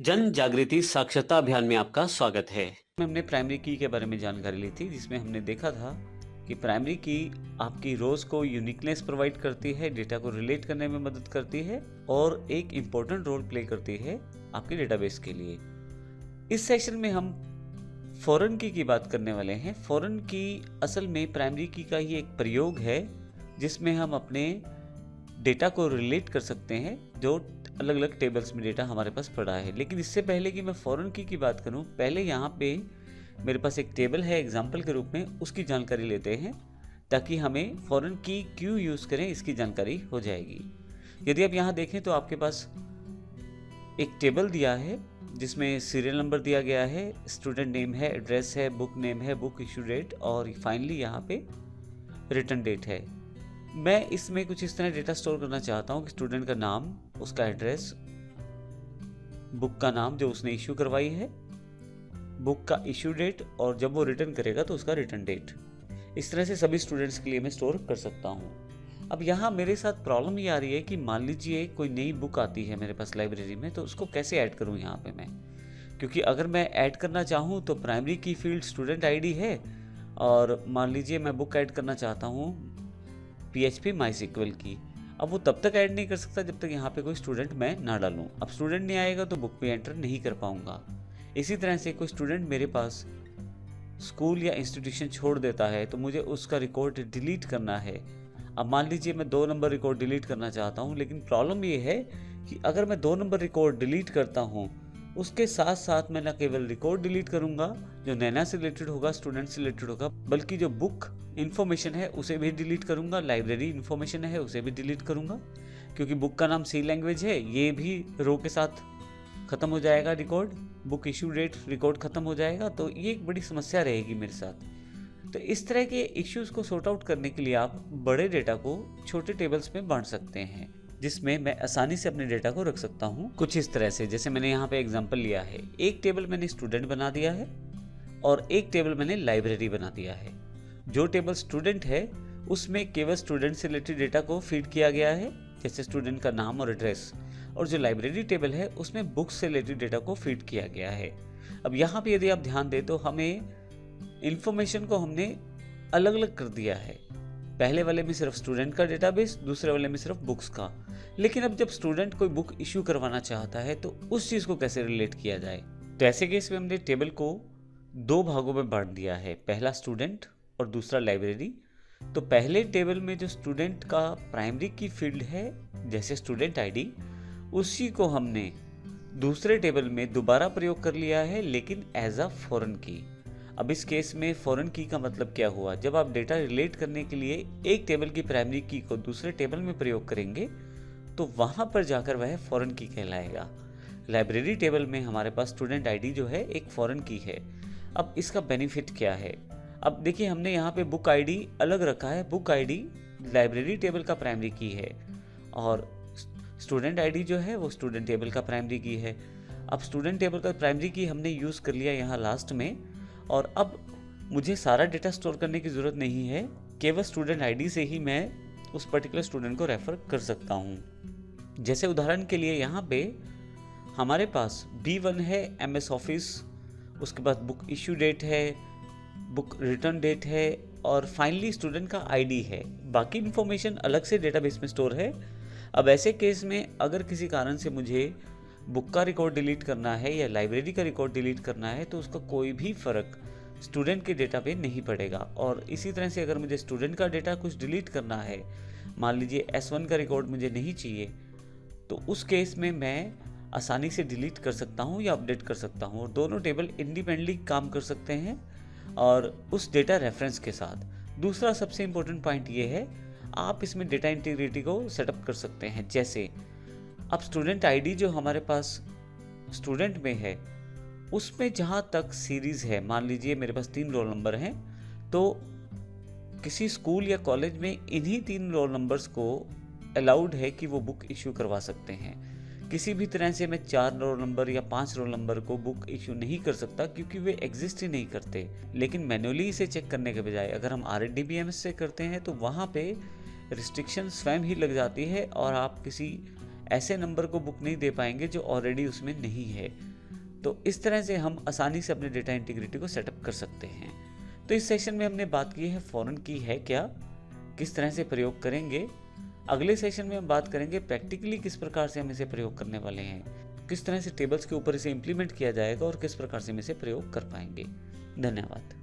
जन जागृति साक्षरता अभियान में आपका स्वागत है। हमने प्राइमरी की के बारे में जानकारी ली थी, जिसमें हमने देखा था कि प्राइमरी की आपकी रोज को यूनिकनेस प्रोवाइड करती है, डेटा को रिलेट करने में मदद करती है और एक इम्पोर्टेंट रोल प्ले करती है आपके डेटाबेस के लिए। इस सेशन में हम फॉरेन की बात करने वाले हैं। फॉरेन की असल में प्राइमरी की का ही एक प्रयोग है, जिसमें हम अपने डेटा को रिलेट कर सकते हैं जो अलग अलग टेबल्स में डेटा हमारे पास पड़ा है। लेकिन इससे पहले कि मैं फॉरेन की बात करूं, पहले यहाँ पे मेरे पास एक टेबल है एग्जाम्पल के रूप में, उसकी जानकारी लेते हैं ताकि हमें फॉरेन की क्यों यूज़ करें इसकी जानकारी हो जाएगी। यदि आप यहाँ देखें तो आपके पास एक टेबल दिया है जिसमें सीरियल नंबर दिया गया है, स्टूडेंट नेम है, एड्रेस है, बुक नेम है, बुक इशू डेट और फाइनली यहाँ पे रिटर्न डेट है। मैं इसमें कुछ इस तरह डेटा स्टोर करना चाहता हूँ कि स्टूडेंट का नाम, उसका एड्रेस, बुक का नाम जो उसने इशू करवाई है, बुक का इशू डेट और जब वो रिटर्न करेगा तो उसका रिटर्न डेट। इस तरह से सभी स्टूडेंट्स के लिए मैं स्टोर कर सकता हूँ। अब यहाँ मेरे साथ प्रॉब्लम ये आ रही है कि मान लीजिए कोई नई बुक आती है मेरे पास लाइब्रेरी में, तो उसको कैसे ऐड करूँ यहाँ पे मैं, क्योंकि अगर मैं ऐड करना चाहूँ तो प्राइमरी की फील्ड स्टूडेंट आईडी है और मान लीजिए मैं बुक ऐड करना चाहता हूँ PHP MySQL की। अब वो तब तक ऐड नहीं कर सकता जब तक यहाँ पे कोई स्टूडेंट मैं ना डालूँ। अब स्टूडेंट नहीं आएगा तो बुक भी एंटर नहीं कर पाऊंगा। इसी तरह से कोई स्टूडेंट मेरे पास स्कूल या इंस्टीट्यूशन छोड़ देता है तो मुझे उसका रिकॉर्ड डिलीट करना है। अब मान लीजिए मैं 2 नंबर रिकॉर्ड डिलीट करना चाहता हूँ, लेकिन प्रॉब्लम ये है कि अगर मैं 2 नंबर रिकॉर्ड डिलीट करता हूँ, उसके साथ साथ मैं न केवल रिकॉर्ड डिलीट करूंगा जो नैना से रिलेटेड होगा, स्टूडेंट से रिलेटेड होगा, बल्कि जो बुक इन्फॉर्मेशन है उसे भी डिलीट करूंगा, लाइब्रेरी इन्फॉर्मेशन है उसे भी डिलीट करूंगा, क्योंकि बुक का नाम सी लैंग्वेज है, ये भी रो के साथ खत्म हो जाएगा record, book issue date record खत्म हो जाएगा। तो ये एक बड़ी समस्या रहेगी मेरे साथ। तो इस तरह के इश्यूज को सॉर्ट आउट करने के लिए आप बड़े डेटा को छोटे टेबल्स में बांट सकते हैं, जिसमें मैं आसानी से अपने डेटा को रख सकता हूँ कुछ इस तरह से। जैसे मैंने यहाँ पे एग्जांपल लिया है, एक टेबल मैंने स्टूडेंट बना दिया है और एक टेबल मैंने लाइब्रेरी बना दिया है। जो टेबल स्टूडेंट है उसमें केवल स्टूडेंट से रिलेटेड डेटा को फीड किया गया है, जैसे स्टूडेंट का नाम और एड्रेस, और जो लाइब्रेरी टेबल है उसमें बुक्स से रिलेटेड डेटा को फीड किया गया है। अब यहाँ पे यदि आप ध्यान दें तो हमें इंफॉर्मेशन को हमने अलग अलग कर दिया है। पहले वाले में सिर्फ स्टूडेंट का डेटाबेस, दूसरे वाले में सिर्फ बुक्स का। लेकिन अब जब स्टूडेंट कोई बुक इश्यू करवाना चाहता है तो उस चीज़ को कैसे रिलेट किया जाए, तो ऐसे केस में हमने टेबल को 2 भागों में बांट दिया है, पहला स्टूडेंट और दूसरा लाइब्रेरी। तो पहले टेबल में जो स्टूडेंट का प्राइमरी की फील्ड है, जैसे स्टूडेंट आईडी, उसी को हमने दूसरे टेबल में दोबारा प्रयोग कर लिया है, लेकिन एज अ फॉरेन की। अब इस केस में फॉरेन की का मतलब क्या हुआ, जब आप डेटा रिलेट करने के लिए एक टेबल की प्राइमरी की को दूसरे टेबल में प्रयोग करेंगे तो वहां पर जाकर वह फॉरेन की कहलाएगा। लाइब्रेरी टेबल में हमारे पास स्टूडेंट आईडी जो है एक फॉरेन की है। अब इसका बेनिफिट क्या है, अब देखिए हमने यहाँ पे बुक आईडी अलग रखा है, बुक आईडी लाइब्रेरी टेबल का प्राइमरी की है और स्टूडेंट आईडी जो है वो स्टूडेंट टेबल का प्राइमरी की है। अब स्टूडेंट टेबल का प्राइमरी की हमने यूज़ कर लिया यहाँ लास्ट में, और अब मुझे सारा डेटा स्टोर करने की ज़रूरत नहीं है, केवल स्टूडेंट आईडी से ही मैं उस पर्टिकुलर स्टूडेंट को रेफ़र कर सकता हूँ। जैसे उदाहरण के लिए यहाँ पे हमारे पास B1 है MS ऑफिस, उसके बाद बुक इशू डेट है, बुक रिटर्न डेट है और फाइनली स्टूडेंट का आईडी है। बाकी इन्फॉर्मेशन अलग से डेटाबेस में स्टोर है। अब ऐसे केस में अगर किसी कारण से मुझे बुक का रिकॉर्ड डिलीट करना है या लाइब्रेरी का रिकॉर्ड डिलीट करना है तो उसका कोई भी फ़र्क स्टूडेंट के डेटा पे नहीं पड़ेगा। और इसी तरह से अगर मुझे स्टूडेंट का डेटा कुछ डिलीट करना है, मान लीजिए S1 का रिकॉर्ड मुझे नहीं चाहिए, तो उस केस में मैं आसानी से डिलीट कर सकता हूँ या अपडेट कर सकता हूँ, और दोनों टेबल इंडिपेंडेंटली काम कर सकते हैं और उस डेटा रेफरेंस के साथ। दूसरा सबसे इम्पोर्टेंट पॉइंट ये है, आप इसमें डेटा इंटीग्रिटी को सेटअप कर सकते हैं। जैसे अब स्टूडेंट आईडी जो हमारे पास स्टूडेंट में है उसमें जहाँ तक सीरीज़ है, मान लीजिए मेरे पास 3 रोल नंबर हैं, तो किसी स्कूल या कॉलेज में इन्हीं 3 रोल नंबर्स को अलाउड है कि वो बुक इशू करवा सकते हैं। किसी भी तरह से मैं 4 रोल नंबर या 5 रोल नंबर को बुक इशू नहीं कर सकता, क्योंकि वे एग्जिस्ट ही नहीं करते। लेकिन मैन्युअली इसे चेक करने के बजाय अगर हम RDBMS से करते हैं तो वहाँ पे रिस्ट्रिक्शन स्वयं ही लग जाती है और आप किसी ऐसे नंबर को बुक नहीं दे पाएंगे जो ऑलरेडी उसमें नहीं है। तो इस तरह से हम आसानी से अपने डेटा इंटीग्रिटी को सेटअप कर सकते हैं। तो इस सेशन में हमने बात की है फॉरेन की है क्या, किस तरह से प्रयोग करेंगे। अगले सेशन में हम बात करेंगे प्रैक्टिकली किस प्रकार से हम इसे प्रयोग करने वाले हैं, किस तरह से टेबल्स के ऊपर इसे इम्प्लीमेंट किया जाएगा और किस प्रकार से हम इसे प्रयोग कर पाएंगे। धन्यवाद।